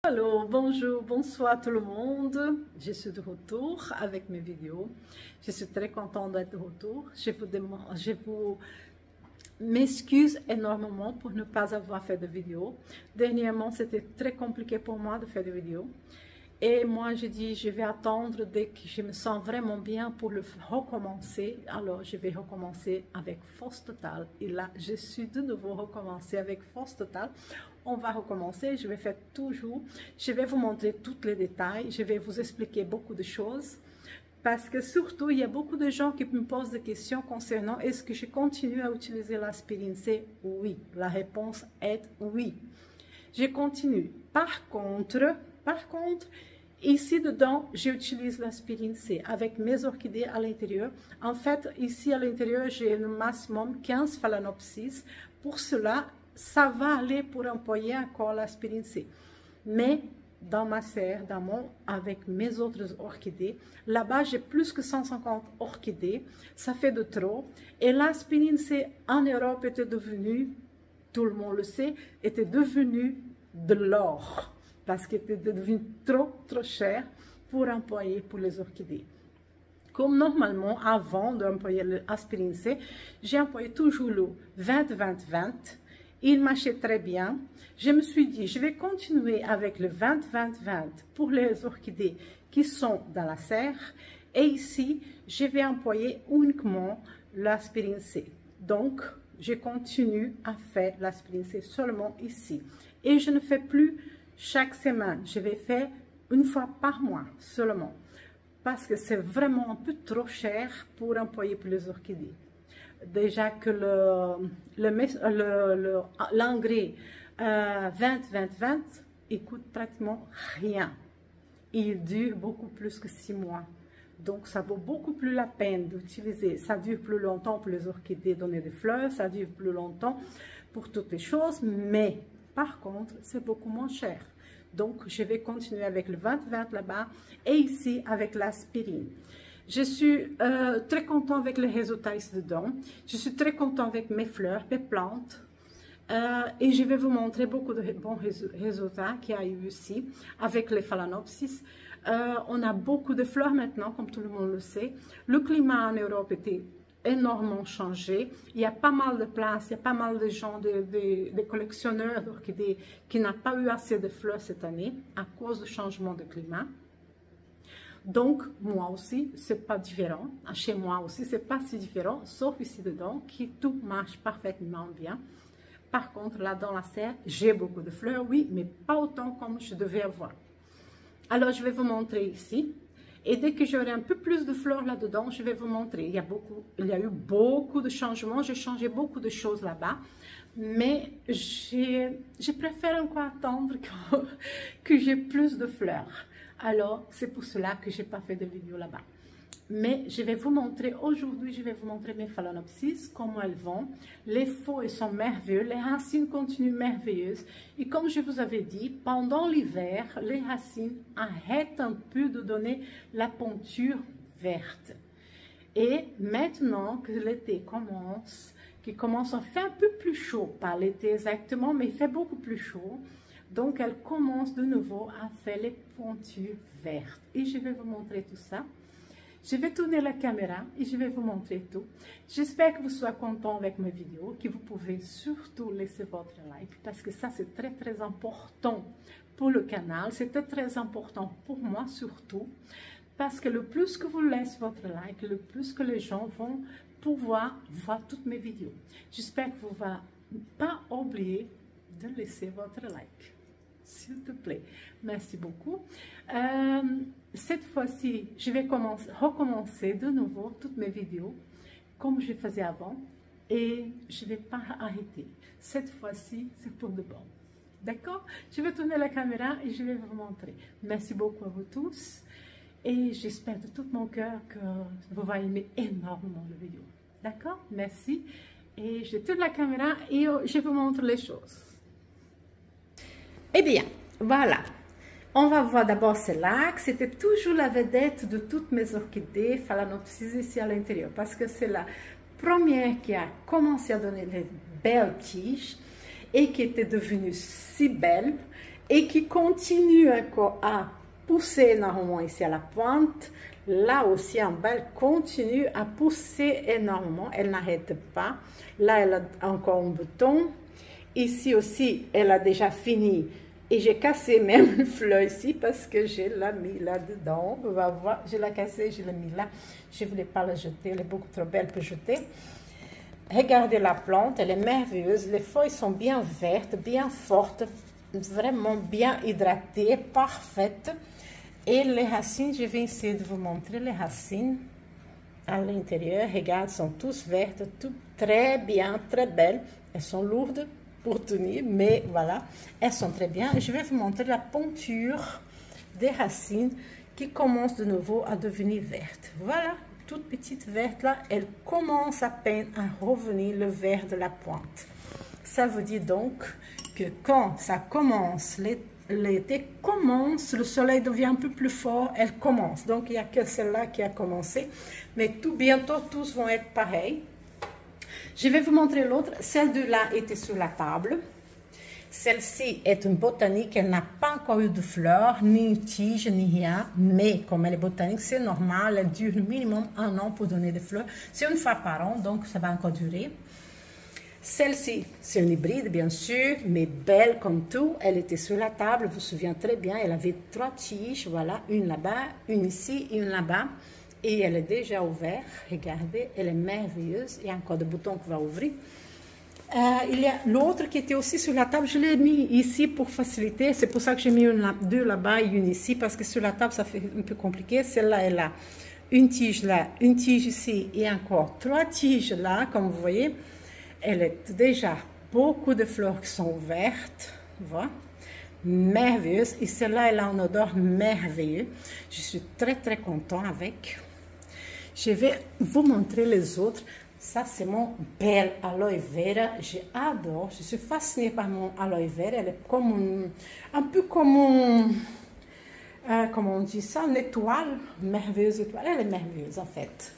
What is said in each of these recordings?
Allô, bonjour, bonsoir tout le monde. Je suis de retour avec mes vidéos. Je suis très contente d'être de retour. Je vous m'excuse énormément pour ne pas avoir fait de vidéos. Dernièrement, c'était très compliqué pour moi de faire des vidéos. Et moi, je dis, je vais attendre dès que je me sens vraiment bien pour le recommencer. Alors, je vais recommencer avec force totale. Et là, je suis de nouveau recommencé avec force totale. On va recommencer. Je vais faire toujours. Je vais vous montrer tous les détails. Je vais vous expliquer beaucoup de choses. Parce que surtout, il y a beaucoup de gens qui me posent des questions concernant est-ce que je continue à utiliser l'aspirine C? Oui. La réponse est oui. Je continue. Par contre, ici dedans, j'utilise l'aspirine C avec mes orchidées à l'intérieur. En fait, ici à l'intérieur, j'ai le maximum 15 phalaenopsis. Pour cela, ça va aller pour employer encore l'aspirine C. Mais dans ma serre, avec mes autres orchidées, là-bas, j'ai plus que 150 orchidées. Ça fait de trop. Et l'aspirine C en Europe était devenue, tout le monde le sait, était devenue de l'or. Parce qu'il était devenu trop cher pour employer pour les orchidées. Comme normalement, avant d'employer l'aspirine C, j'ai employé toujours le 20-20-20. Il marchait très bien. Je me suis dit, je vais continuer avec le 20-20-20 pour les orchidées qui sont dans la serre. Et ici, je vais employer uniquement l'aspirine C. Donc, je continue à faire l'aspirine C seulement ici. Et je ne fais plus chaque semaine. Je vais faire une fois par mois seulement. Parce que c'est vraiment un peu trop cher pour employer pour les orchidées. Déjà que l'engrais 20-20-20, il coûte pratiquement rien. Il dure beaucoup plus que 6 mois. Donc, ça vaut beaucoup plus la peine d'utiliser. Ça dure plus longtemps pour les orchidées donner des fleurs. Ça dure plus longtemps pour toutes les choses. Mais, par contre, c'est beaucoup moins cher. Donc, je vais continuer avec le 20-20 là-bas. Et ici, avec l'aspirine. Je suis très content avec les résultats ici dedans. Je suis très content avec mes fleurs, mes plantes. Et je vais vous montrer beaucoup de bons résultats qu'il y a eu ici avec les phalaenopsis. On a beaucoup de fleurs maintenant, comme tout le monde le sait. Le climat en Europe était énormément changé. Il y a pas mal de places, il y a pas mal de gens, des collectionneurs d'orchidées qui n'ont pas eu assez de fleurs cette année à cause du changement de climat. Donc, moi aussi, c'est pas différent. Chez moi aussi, c'est pas si différent, sauf ici dedans, qui tout marche parfaitement bien. Par contre, là dans la serre, j'ai beaucoup de fleurs, oui, mais pas autant comme je devais avoir. Alors, je vais vous montrer ici. Et dès que j'aurai un peu plus de fleurs là-dedans, je vais vous montrer. Il y a eu beaucoup de changements. J'ai changé beaucoup de choses là-bas. Mais je préfère encore attendre que j'ai plus de fleurs. Alors, c'est pour cela que je n'ai pas fait de vidéo là-bas. Mais je vais vous montrer, aujourd'hui, je vais vous montrer mes phalaenopsis, comment elles vont. Les feuilles sont merveilleux, les racines continuent merveilleuses. Et comme je vous avais dit, pendant l'hiver, les racines arrêtent un peu de donner la ponture verte. Et maintenant que l'été commence, qui commence à faire un peu plus chaud, pas l'été exactement, mais il fait beaucoup plus chaud. Donc, elles commencent de nouveau à faire les pointures vertes. Et je vais vous montrer tout ça. Je vais tourner la caméra et je vais vous montrer tout. J'espère que vous soyez content avec mes vidéos, que vous pouvez surtout laisser votre like, parce que ça, c'est très, très important pour le canal. C'est très important pour moi surtout, parce que le plus que vous laissez votre like, le plus que les gens vont pouvoir voir toutes mes vidéos. J'espère que vous ne allez pas oublier de laisser votre like. S'il te plaît. Merci beaucoup. Cette fois-ci, je vais recommencer de nouveau toutes mes vidéos comme je faisais avant et je ne vais pas arrêter. Cette fois-ci, c'est pour de bon. D'accord? Je vais tourner la caméra et je vais vous montrer. Merci beaucoup à vous tous et j'espère de tout mon cœur que vous allez aimer énormément la vidéo. D'accord? Merci. Et je tourne la caméra et je vous montre les choses. Eh bien, voilà. On va voir d'abord celle-là, que c'était toujours la vedette de toutes mes orchidées phalaenopsis ici à l'intérieur. Parce que c'est la première qui a commencé à donner les belles tiges et qui était devenue si belle. et qui continue encore à pousser énormément ici à la pointe. Là aussi en bas, elle continue à pousser énormément, elle n'arrête pas. Là, elle a encore un bouton. Ici aussi, elle a déjà fini. Et j'ai cassé même une fleur ici parce que je l'ai mis là-dedans. On va voir, je l'ai cassé, je l'ai mis là. Je ne voulais pas la jeter, elle est beaucoup trop belle pour jeter. Regardez la plante, elle est merveilleuse. Les feuilles sont bien vertes, bien fortes, vraiment bien hydratées, parfaites. Et les racines, je vais essayer de vous montrer les racines à l'intérieur. Regarde, sont tous vertes, toutes très bien, très belles. Elles sont lourdes pour tenir, mais voilà, elles sont très bien. Je vais vous montrer la ponture des racines qui commencent de nouveau à devenir vertes. Voilà, toute petite verte là, elle commence à peine à revenir le vert de la pointe. Ça veut dire donc que quand ça commence, l'été commence, le soleil devient un peu plus fort, elle commence. Donc il n'y a que celle-là qui a commencé, mais tout bientôt tous vont être pareils. Je vais vous montrer l'autre. Celle de là était sur la table. Celle-ci est une botanique. Elle n'a pas encore eu de fleurs, ni une tige, ni rien. Mais comme elle est botanique, c'est normal. Elle dure minimum 1 an pour donner des fleurs. C'est une fois par an, donc ça va encore durer. Celle-ci, c'est une hybride, bien sûr, mais belle comme tout. Elle était sur la table, vous vous souvenez très bien. Elle avait 3 tiges, voilà. Une là-bas, une ici, une là-bas. Et elle est déjà ouverte, regardez, elle est merveilleuse. Il y a encore des boutons qu'on va ouvrir. Il y a l'autre qui était aussi sur la table, je l'ai mis ici pour faciliter. C'est pour ça que j'ai mis deux là-bas et une ici, parce que sur la table, ça fait un peu compliqué. Celle-là est là, une tige là, une tige ici et encore 3 tiges là, comme vous voyez. Elle est déjà beaucoup de fleurs qui sont ouvertes, voilà. Merveilleuse. Et celle-là, elle a un odeur merveilleux. Je suis très, très content avec. Je vais vous montrer les autres. Ça, c'est mon bel aloe vera. J'adore. Je suis fascinée par mon aloe vera. Elle est comme un peu comme comment on dit ça, une étoile. Merveilleuse étoile. Elle est merveilleuse, en fait.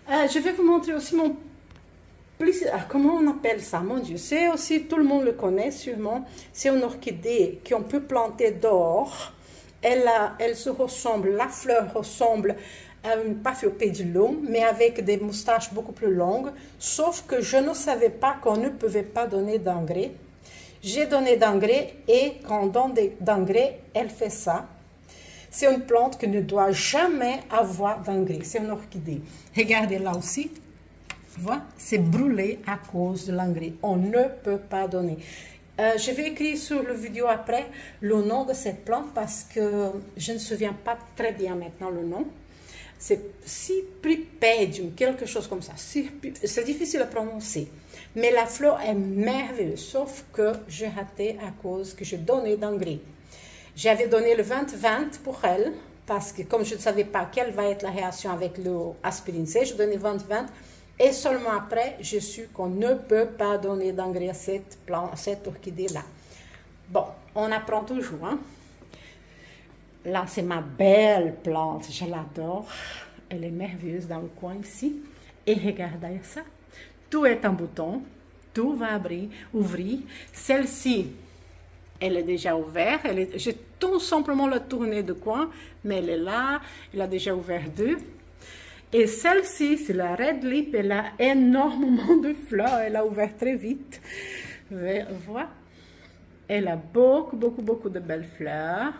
Je vais vous montrer aussi mon... Comment on appelle ça? Mon Dieu, c'est aussi, tout le monde le connaît sûrement. C'est une orchidée qu'on peut planter dehors. Elle se ressemble, la fleur ressemble à une paphiopédilum, mais avec des moustaches beaucoup plus longues. Sauf que je ne savais pas qu'on ne pouvait pas donner d'engrais. J'ai donné d'engrais et quand on donne d'engrais, elle fait ça. C'est une plante qui ne doit jamais avoir d'engrais. C'est une orchidée. Regardez là aussi. Voilà, c'est brûlé à cause de l'engrais. On ne peut pas donner. Je vais écrire sur la vidéo après le nom de cette plante parce que je ne me souviens pas très bien maintenant le nom. C'est Cypripedium, quelque chose comme ça. C'est difficile à prononcer. Mais la fleur est merveilleuse, sauf que j'ai raté à cause que j'ai donné d'engrais. J'avais donné le 20-20 pour elle, parce que comme je ne savais pas quelle va être la réaction avec l'aspirine C, je donnais 20-20. Et seulement après, je su qu'on ne peut pas donner d'engrais à cette orchidée-là. Bon, on apprend toujours, hein. Là, c'est ma belle plante, je l'adore. Elle est merveilleuse dans le coin ici. Et regardez ça, tout est en bouton, tout va ouvrir. Celle-ci, elle est déjà ouverte. J'ai tout simplement la tournée de coin, mais elle est là, elle a déjà ouvert 2. Et celle-ci, c'est la Red Lip, elle a énormément de fleurs, elle a ouvert très vite. Voilà. Elle a beaucoup de belles fleurs.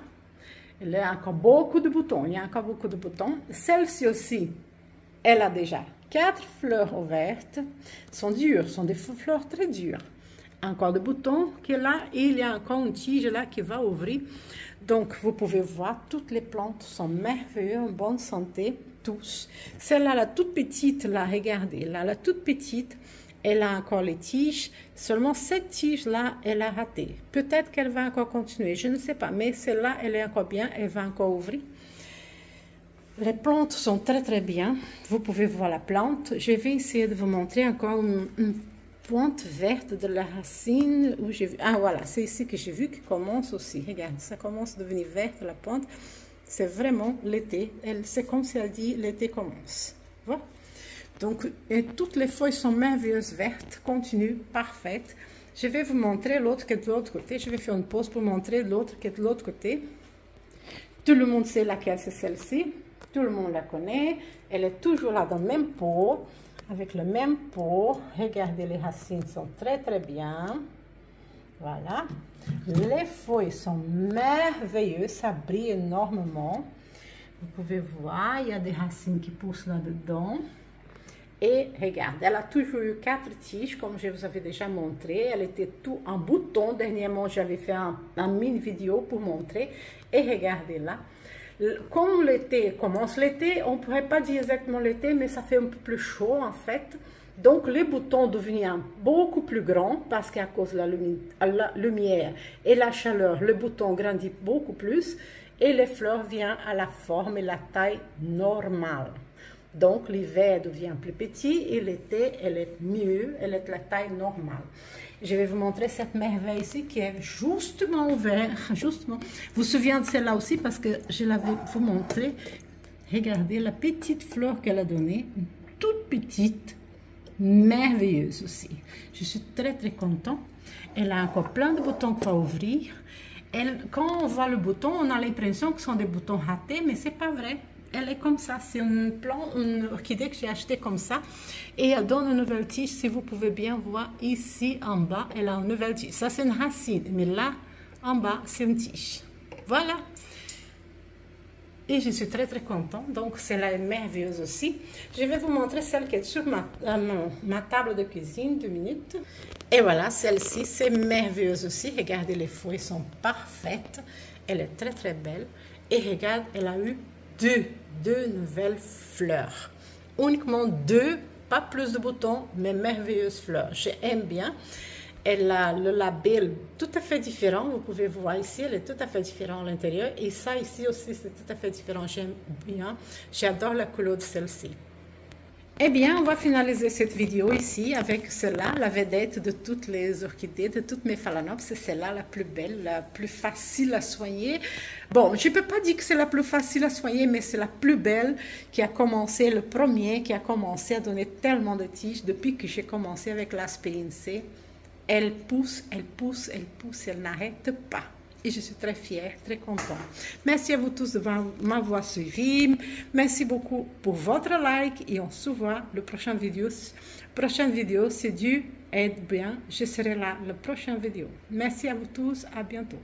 Elle a encore beaucoup de boutons, il y a encore beaucoup de boutons. Celle-ci aussi, elle a déjà 4 fleurs ouvertes. Sont dures, sont des fleurs très dures. Encore des boutons qui est là, et il y a encore une tige là qui va ouvrir. Donc, vous pouvez voir, toutes les plantes sont merveilleuses, en bonne santé, tous. Celle-là, la toute petite, là, regardez, là, la toute petite, elle a encore les tiges. Seulement cette tige-là, elle a raté. Peut-être qu'elle va encore continuer, je ne sais pas. Mais celle-là, elle est encore bien, elle va encore ouvrir. Les plantes sont très bien. Vous pouvez voir la plante. Je vais essayer de vous montrer encore une pointe verte de la racine. Où j'ai vu. Ah, voilà, c'est ici que j'ai vu qu'il commence aussi. Regarde, ça commence à devenir verte, la plante. C'est vraiment l'été. C'est comme si elle dit l'été commence. Voilà. Donc, et toutes les feuilles sont merveilleuses, vertes, continues, parfaites. Je vais vous montrer l'autre qui est de l'autre côté. Je vais faire une pause pour montrer l'autre qui est de l'autre côté. Tout le monde sait laquelle c'est celle-ci. Tout le monde la connaît. Elle est toujours là dans le même pot, avec le même pot. Regardez, les racines sont très très bien. Voilà. Les feuilles sont merveilleuses, ça brille énormément. Vous pouvez voir, il y a des racines qui poussent là-dedans. Et regarde, elle a toujours eu 4 tiges, comme je vous avais déjà montré. Elle était tout en bouton. Dernièrement, j'avais fait un mini vidéo pour montrer. Et regardez là. Comme l'été commence l'été, on ne pourrait pas dire exactement l'été, mais ça fait un peu plus chaud en fait. Donc les boutons deviennent beaucoup plus grands parce qu'à cause de la lumière et la chaleur, le bouton grandit beaucoup plus et les fleurs viennent à la forme et la taille normale. Donc l'hiver devient plus petit et l'été elle est mieux, elle est de la taille normale. Je vais vous montrer cette merveille ici qui est justement ouverte. Justement. Vous vous souvenez de celle-là aussi parce que je l'avais vous montré. Regardez la petite fleur qu'elle a donnée, toute petite, merveilleuse aussi. Je suis très très contente. Elle a encore plein de boutons qu'il faut ouvrir. Quand on voit le bouton, on a l'impression que ce sont des boutons ratés, mais c'est pas vrai. Elle est comme ça, c'est une orchidée que j'ai acheté comme ça et elle donne une nouvelle tige. Si vous pouvez bien voir ici en bas, elle a une nouvelle tige. Ça c'est une racine, mais là en bas c'est une tige. Voilà. Et je suis très très contente, donc celle-là est merveilleuse aussi. Je vais vous montrer celle qui est sur ma table de cuisine, 2 minutes. Et voilà, celle-ci c'est merveilleuse aussi. Regardez, les feuilles sont parfaites. Elle est très très belle. Et regarde, elle a eu deux nouvelles fleurs. Uniquement 2, pas plus de boutons, mais merveilleuses fleurs. J'aime bien. Elle a le label tout à fait différent. Vous pouvez voir ici, elle est tout à fait différente à l'intérieur. Et ça ici aussi, c'est tout à fait différent. J'aime bien. J'adore la couleur de celle-ci. Eh bien, on va finaliser cette vidéo ici avec celle-là, la vedette de toutes les orchidées, de toutes mes phalaenopes. C'est celle-là la plus belle, la plus facile à soigner. Bon, je ne peux pas dire que c'est la plus facile à soigner, mais c'est la plus belle qui a commencé, le premier qui a commencé à donner tellement de tiges depuis que j'ai commencé avec l'Aspéine C. Elle pousse, elle pousse, elle pousse, elle n'arrête pas. Et je suis très fière, très contente. Merci à vous tous de m'avoir suivi. Merci beaucoup pour votre like et on se voit la prochaine vidéo. Prochaine vidéo, c'est Dieu aide bien. Je serai là la prochaine vidéo. Merci à vous tous. À bientôt.